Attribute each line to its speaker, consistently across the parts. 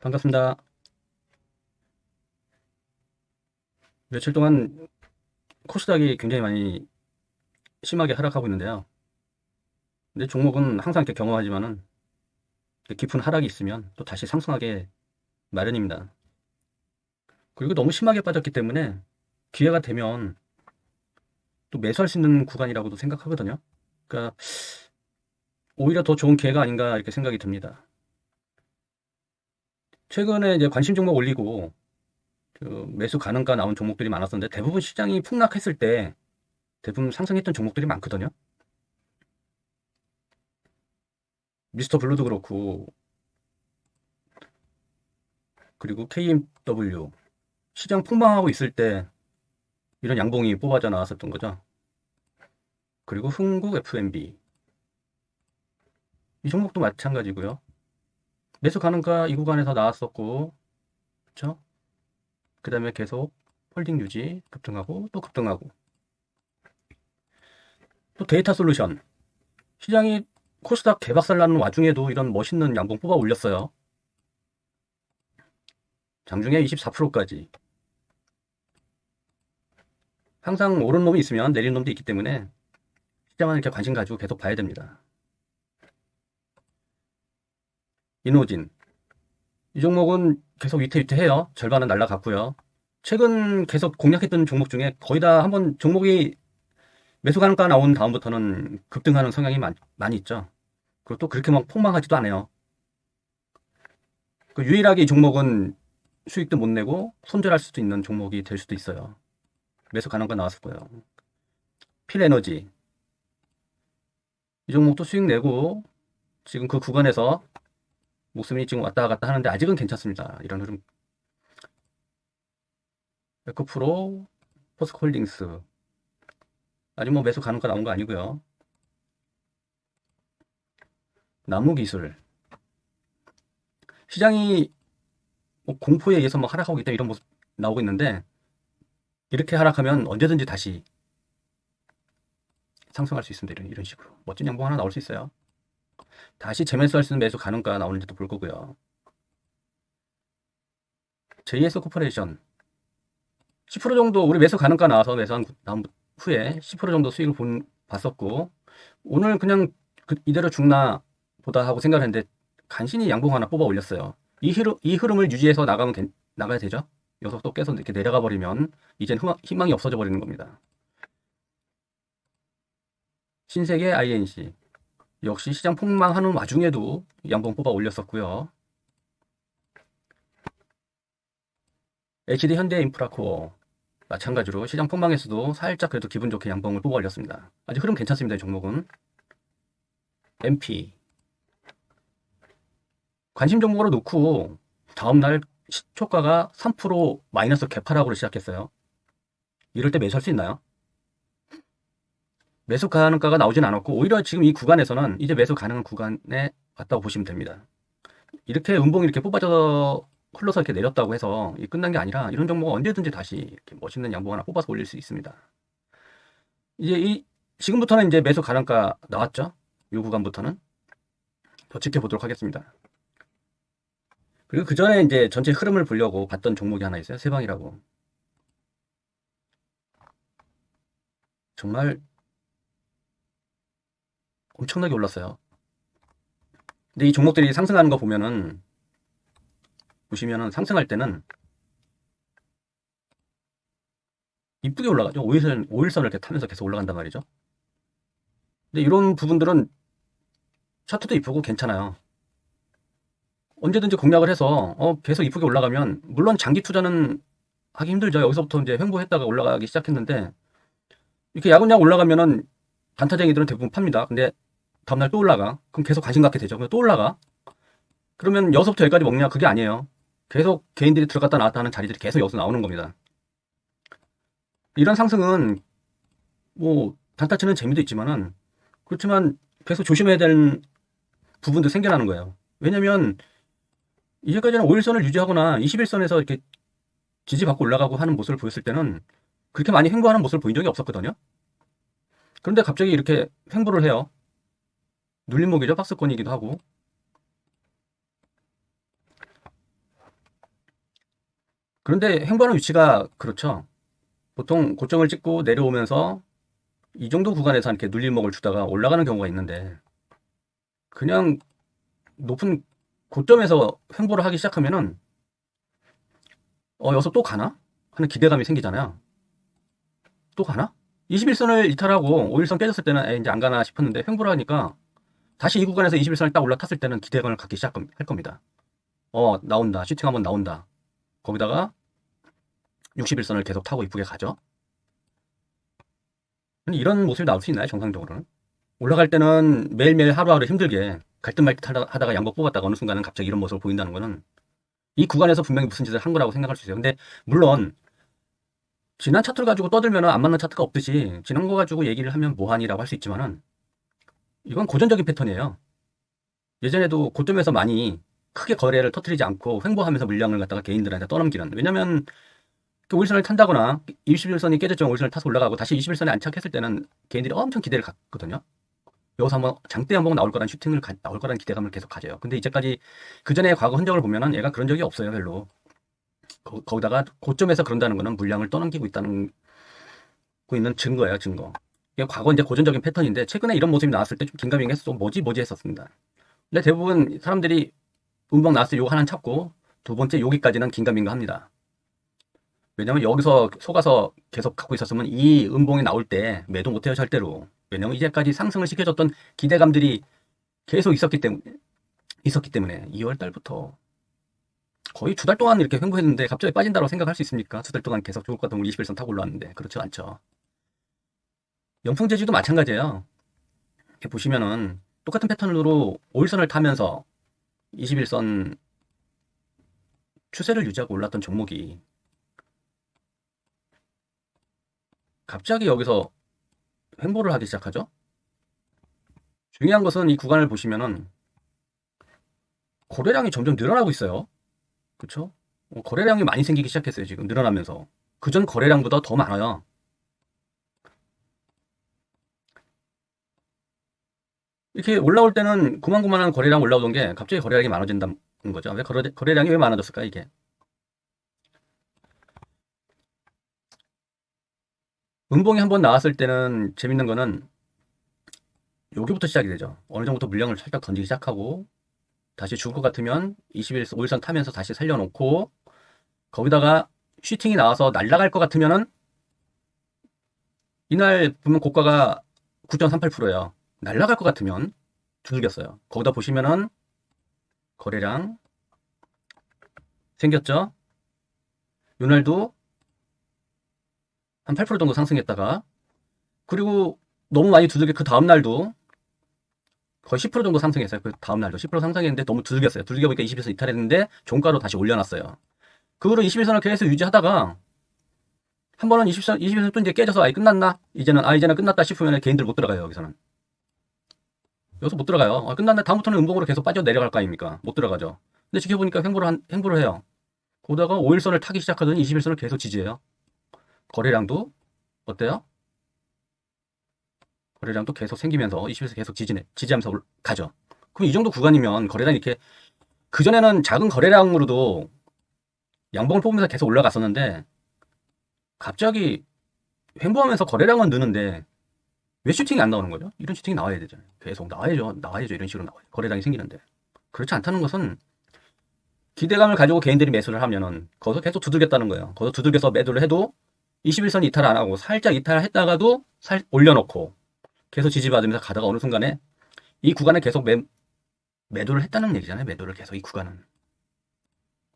Speaker 1: 반갑습니다. 며칠 동안 코스닥이 굉장히 많이 심하게 하락하고 있는데요. 근데 종목은 항상 이렇게 경험하지만은 깊은 하락이 있으면 또 다시 상승하게 마련입니다. 그리고 너무 심하게 빠졌기 때문에 기회가 되면 또 매수할 수 있는 구간이라고도 생각하거든요. 그러니까 오히려 더 좋은 기회가 아닌가 이렇게 생각이 듭니다. 최근에 이제 관심 종목 올리고 그 매수 가능가 나온 종목들이 많았었는데 대부분 시장이 폭락했을 때 대부분 상승했던 종목들이 많거든요. 미스터 블루도 그렇고 그리고 KMW 시장 폭망하고 있을 때 이런 양봉이 뽑아져 나왔었던 거죠. 그리고 흥국 F&B 이 종목도 마찬가지고요. 매수 가능가 이 구간에서 나왔었고, 그렇죠? 그 다음에 계속 홀딩 유지, 급등하고 또 급등하고. 또 데이터 솔루션 시장이 코스닥 개박살 나는 와중에도 이런 멋있는 양봉 뽑아 올렸어요. 장중에 24%까지. 항상 오른 놈이 있으면 내린 놈도 있기 때문에 시장은 이렇게 관심 가지고 계속 봐야 됩니다. 이노진 이 종목은 계속 위태위태해요. 절반은 날라갔고요. 최근 계속 공략했던 종목 중에 거의 다 한번 종목이 매수 가능가 나온 다음부터는 급등하는 성향이 많이 있죠. 그리고 또 그렇게 막 폭망하지도 않아요. 그 유일하게 이 종목은 수익도 못 내고 손절할 수도 있는 종목이 될 수도 있어요. 매수 가능가 나왔을 거예요. 필에너지 이 종목도 수익 내고 지금 그 구간에서 목숨이 지금 왔다 갔다 하는데 아직은 괜찮습니다. 이런 흐름. 에코프로, 포스코홀딩스 아직 뭐 매수 가능가 나온 거 아니고요. 나무기술 시장이 뭐 공포에 의해서 막 하락하고 있다 이런 모습 나오고 있는데 이렇게 하락하면 언제든지 다시 상승할 수 있습니다. 이런 식으로 멋진 양봉 하나 나올 수 있어요. 다시 재매수할 수 있는 매수 가능가 나오는지도 볼 거고요. JS 코퍼레이션 10% 정도 우리 매수 가능가 나와서 매수한 다음 후에 10% 정도 수익을 봤었고 오늘 그냥 이대로 죽나 보다 하고 생각을 했는데 간신히 양봉 하나 뽑아 올렸어요. 이 흐름을 유지해서 나가야 되죠. 여기서 또 계속 이렇게 내려가 버리면 이젠 희망이 없어져 버리는 겁니다. 신세계 INC 역시 시장 폭망하는 와중에도 양봉 뽑아 올렸었고요. HD 현대인프라코어 마찬가지로 시장 폭망에서도 살짝 그래도 기분 좋게 양봉을 뽑아 올렸습니다. 아직 흐름 괜찮습니다. 이 종목은. MP 관심 종목으로 놓고 다음날 시초가가 3% 마이너스 개파락으로 시작했어요. 이럴 때 매수할 수 있나요? 매수 가능가가 나오진 않았고 오히려 지금 이 구간에서는 이제 매수 가능한 구간에 왔다고 보시면 됩니다. 이렇게 음봉이 이렇게 뽑아져서 흘러서 이렇게 내렸다고 해서 끝난 게 아니라 이런 종목은 언제든지 다시 이렇게 멋있는 양봉 하나 뽑아서 올릴 수 있습니다. 이제 지금부터는 이제 매수 가능가 나왔죠? 이 구간부터는 더 지켜보도록 하겠습니다. 그리고 그 전에 이제 전체 흐름을 보려고 봤던 종목이 하나 있어요. 세방이라고. 정말 엄청나게 올랐어요. 근데 이 종목들이 상승하는 거 보시면은 상승할 때는 이쁘게 올라가죠. 5일선을 이렇게 타면서 계속 올라간단 말이죠. 근데 이런 부분들은 차트도 이쁘고 괜찮아요. 언제든지 공략을 해서 계속 이쁘게 올라가면 물론 장기 투자는 하기 힘들죠. 여기서부터 이제 횡보했다가 올라가기 시작했는데 이렇게 야금야금 올라가면은 단타쟁이들은 대부분 팝니다. 근데 다음날 또 올라가. 그럼 계속 관심 갖게 되죠. 그럼 또 올라가. 그러면 여기서부터 여기까지 먹냐? 그게 아니에요. 계속 개인들이 들어갔다 나왔다 하는 자리들이 계속 여기서 나오는 겁니다. 이런 상승은 뭐 단타 치는 재미도 있지만은 그렇지만 계속 조심해야 되는 부분도 생겨나는 거예요. 왜냐면 이제까지는 5일선을 유지하거나 21선에서 이렇게 지지받고 올라가고 하는 모습을 보였을 때는 그렇게 많이 횡보하는 모습을 보인 적이 없었거든요. 그런데 갑자기 이렇게 횡보를 해요. 눌림목이죠. 박스권이기도 하고. 그런데 횡보하는 위치가 그렇죠. 보통 고점을 찍고 내려오면서 이 정도 구간에서 이렇게 눌림목을 주다가 올라가는 경우가 있는데 그냥 높은 고점에서 횡보를 하기 시작하면은 여기서 또 가나? 하는 기대감이 생기잖아요. 또 가나? 21선을 이탈하고 5일선 깨졌을 때는 이제 안 가나 싶었는데 횡보를 하니까 다시 이 구간에서 21선을 딱 올라탔을 때는 기대감을 갖기 시작할 겁니다. 나온다. 슈팅 한번 나온다. 거기다가 61선을 계속 타고 이쁘게 가죠. 이런 모습이 나올 수 있나요? 정상적으로는? 올라갈 때는 매일매일 하루하루 힘들게 갈듯 말듯 하다가 양복 뽑았다가 어느 순간은 갑자기 이런 모습을 보인다는 거는 이 구간에서 분명히 무슨 짓을 한 거라고 생각할 수 있어요. 근데 물론 지난 차트를 가지고 떠들면 안 맞는 차트가 없듯이 지난 거 가지고 얘기를 하면 뭐하니라고 할 수 있지만은 이건 고전적인 패턴이에요. 예전에도 고점에서 많이 크게 거래를 터뜨리지 않고 횡보하면서 물량을 갖다가 개인들한테 떠넘기는. 왜냐면 5일선을 탄다거나 21선이 깨졌지만 5일선을 타서 올라가고 다시 21선에 안착했을 때는 개인들이 엄청 기대를 갖거든요. 여기서 한번 장대 한번 나올 거란 슈팅을 나올 거란 기대감을 계속 가져요. 근데 이제까지 그 전에 과거 흔적을 보면은 얘가 그런 적이 없어요, 별로. 거기다가 고점에서 그런다는 거는 물량을 떠넘기고 있는 증거예요, 증거. 이게 과거 이제 고전적인 패턴인데 최근에 이런 모습이 나왔을 때 좀 긴가민가해서 뭐지 했었습니다. 근데 대부분 사람들이 음봉 나왔을 때 요거 하나는 찾고 두 번째 여기까지는 긴가민가합니다. 왜냐면 여기서 속아서 계속 갖고 있었으면 이 음봉이 나올 때 매도 못해요, 절대로. 왜냐면 이제까지 상승을 시켜줬던 기대감들이 계속 있었기 때문에 2월 달부터 거의 두 달 동안 이렇게 횡보했는데 갑자기 빠진다고 생각할 수 있습니까? 두 달 동안 계속 좋을 것 같은 21선 타고 올라왔는데 그렇지 않죠. 영풍재지도 마찬가지예요. 이렇게 보시면은 똑같은 패턴으로 5일선을 타면서 21선 추세를 유지하고 올랐던 종목이 갑자기 여기서 횡보를 하기 시작하죠. 중요한 것은 이 구간을 보시면은 거래량이 점점 늘어나고 있어요. 그렇죠? 거래량이 많이 생기기 시작했어요. 지금 늘어나면서 그전 거래량보다 더 많아요. 이렇게 올라올 때는 고만고만한 거래량 올라오던 게 갑자기 거래량이 많아진다는 거죠. 왜 거래량이 왜 많아졌을까 이게? 음봉이 한번 나왔을 때는 재밌는 거는 여기부터 시작이 되죠. 어느 정도부터 물량을 살짝 던지기 시작하고 다시 죽을 것 같으면 21선 5일선 타면서 다시 살려놓고 거기다가 슈팅이 나와서 날아갈 것 같으면은 이날 보면 고가가 9.38%예요. 날아갈 것 같으면 두들겼어요. 거기다 보시면은 거래량 생겼죠. 이날도 한 8% 정도 상승했다가 그리고 너무 많이 두들겨 그 다음 날도 거의 10% 정도 상승했어요. 그 다음 날도 10% 상승했는데 너무 두들겼어요. 두들겨 보니까 21선 이탈했는데 종가로 다시 올려놨어요. 그 후로 21선을 계속 유지하다가 한 번은 21선 또 이제 깨져서 아예 끝났나? 이제는 끝났다 싶으면 개인들 못 들어가요. 여기서 못 들어가요. 끝났네. 다음부터는 음봉으로 계속 빠져 내려갈 거 아닙니까? 못 들어가죠. 근데 지켜보니까 횡보를 해요. 그러다가 5일선을 타기 시작하더니 21선을 계속 지지해요. 거래량도 어때요? 거래량도 계속 생기면서 21선 계속 지지하면서 가죠. 그럼 이 정도 구간이면 거래량이 이렇게 그전에는 작은 거래량으로도 양봉을 뽑으면서 계속 올라갔었는데 갑자기 횡보하면서 거래량은 느는데 왜 슈팅이 안 나오는 거죠? 이런 슈팅이 나와야 되잖아요. 계속 나와야죠. 이런 식으로 나와요. 거래량이 생기는데. 그렇지 않다는 것은 기대감을 가지고 개인들이 매수를 하면은 거기서 계속 두들겼다는 거예요. 거기서 두들겨서 매도를 해도 21선 이탈 안 하고 살짝 이탈했다가도 올려놓고 계속 지지받으면서 가다가 어느 순간에 이 구간에 계속 매도를 했다는 얘기잖아요. 매도를 계속 이 구간은.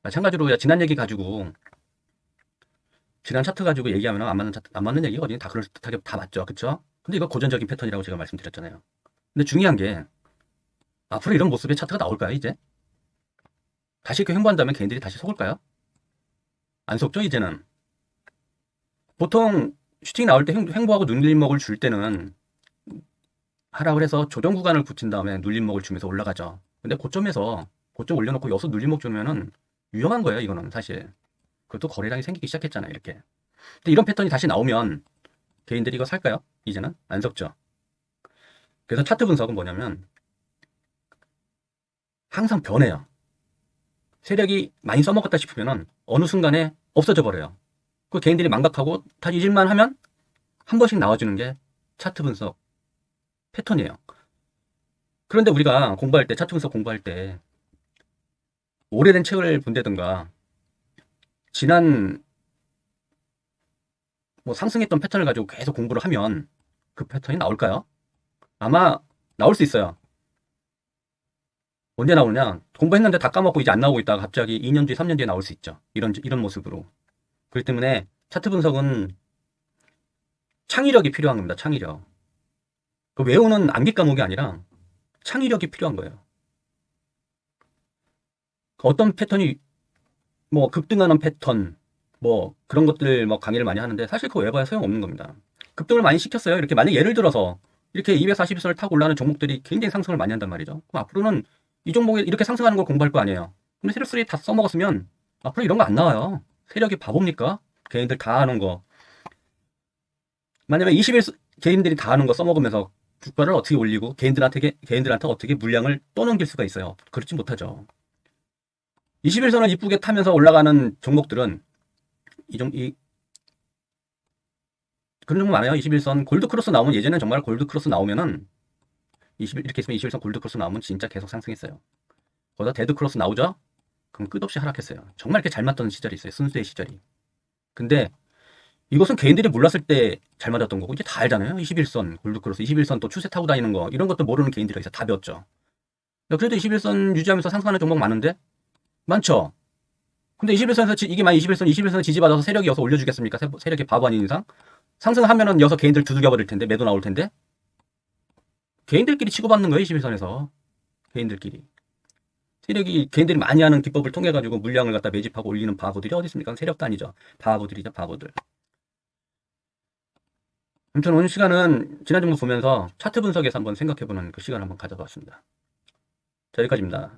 Speaker 1: 마찬가지로 지난 얘기 가지고 지난 차트 가지고 얘기하면 안 맞는 얘기거든요. 다 그럴듯하게 다 맞죠. 그쵸? 근데 이거 고전적인 패턴이라고 제가 말씀드렸잖아요. 근데 중요한 게 앞으로 이런 모습의 차트가 나올까요, 이제? 다시 이렇게 횡보한다면 개인들이 다시 속을까요? 안 속죠, 이제는. 보통 슈팅이 나올 때 횡보하고 눌림목을 줄 때는 하락을 해서 조정 구간을 붙인 다음에 눌림목을 주면서 올라가죠. 근데 고점에서 고점 올려놓고 여기서 눌림목 주면은 위험한 거예요, 이거는 사실. 그것도 거래량이 생기기 시작했잖아요, 이렇게. 근데 이런 패턴이 다시 나오면 개인들이 이거 살까요? 이제는 안 섞죠. 그래서 차트 분석은 뭐냐면 항상 변해요. 세력이 많이 써먹었다 싶으면은 어느 순간에 없어져 버려요. 그 개인들이 망각하고 다 잊을만 하면 한 번씩 나와주는 게 차트 분석 패턴이에요. 그런데 우리가 공부할 때, 차트 분석 공부할 때 오래된 책을 본다든가 지난 뭐 상승했던 패턴을 가지고 계속 공부를 하면 그 패턴이 나올까요? 아마 나올 수 있어요. 언제 나오냐? 공부했는데 다 까먹고 이제 안 나오고 있다가 갑자기 2년 뒤, 3년 뒤에 나올 수 있죠. 이런 모습으로. 그렇기 때문에 차트 분석은 창의력이 필요한 겁니다. 창의력. 그 외우는 암기 과목이 아니라 창의력이 필요한 거예요. 어떤 패턴이 뭐 급등하는 패턴 뭐 그런 것들 뭐 강의를 많이 하는데 사실 그거 외봐야 소용없는 겁니다. 급등을 많이 시켰어요. 이렇게 만약 예를 들어서 이렇게 240선을 타고 올라가는 종목들이 굉장히 상승을 많이 한단 말이죠. 그럼 앞으로는 이 종목이 이렇게 상승하는 걸 공부할 거 아니에요. 근데 세력들이 다 써먹었으면 앞으로 이런 거 안 나와요. 세력이 바보입니까? 개인들 다 하는 거. 만약에 21 개인들이 다 하는 거 써먹으면서 주가를 어떻게 올리고 개인들한테 어떻게 물량을 떠넘길 수가 있어요. 그렇지 못하죠. 21선을 이쁘게 타면서 올라가는 종목들은 그런 종목 많아요. 21선 골드크로스 나오면 예전엔 정말 골드크로스 나오면은 이렇게 있으면 21선 골드크로스 나오면 진짜 계속 상승했어요. 거기다 데드크로스 나오죠? 그럼 끝없이 하락했어요. 정말 이렇게 잘 맞던 시절이 있어요. 순수의 시절이. 근데 이것은 개인들이 몰랐을 때 잘 맞았던 거고 이제 다 알잖아요. 21선 골드크로스, 21선 또 추세 타고 다니는 거 이런 것도 모르는 개인들이 있어 다 배웠죠. 그래도 21선 유지하면서 상승하는 종목 많은데 많죠. 근데 21선에서 이게 만약 21선 지지받아서 세력이 여서 올려주겠습니까? 세력이 바보 아닌 이상 상승하면은 여서 개인들 두들겨 버릴 텐데 매도 나올 텐데 개인들끼리 치고받는 거예요. 21선에서 개인들끼리 세력이 개인들이 많이 하는 기법을 통해 가지고 물량을 갖다 매집하고 올리는 바보들이 어디 있습니까? 세력도 아니죠. 바보들이죠. 바보들. 아무튼 오늘 시간은 지난 종목 보면서 차트 분석에서 한번 생각해보는 그 시간을 한번 가져봤습니다. 자, 여기까지입니다.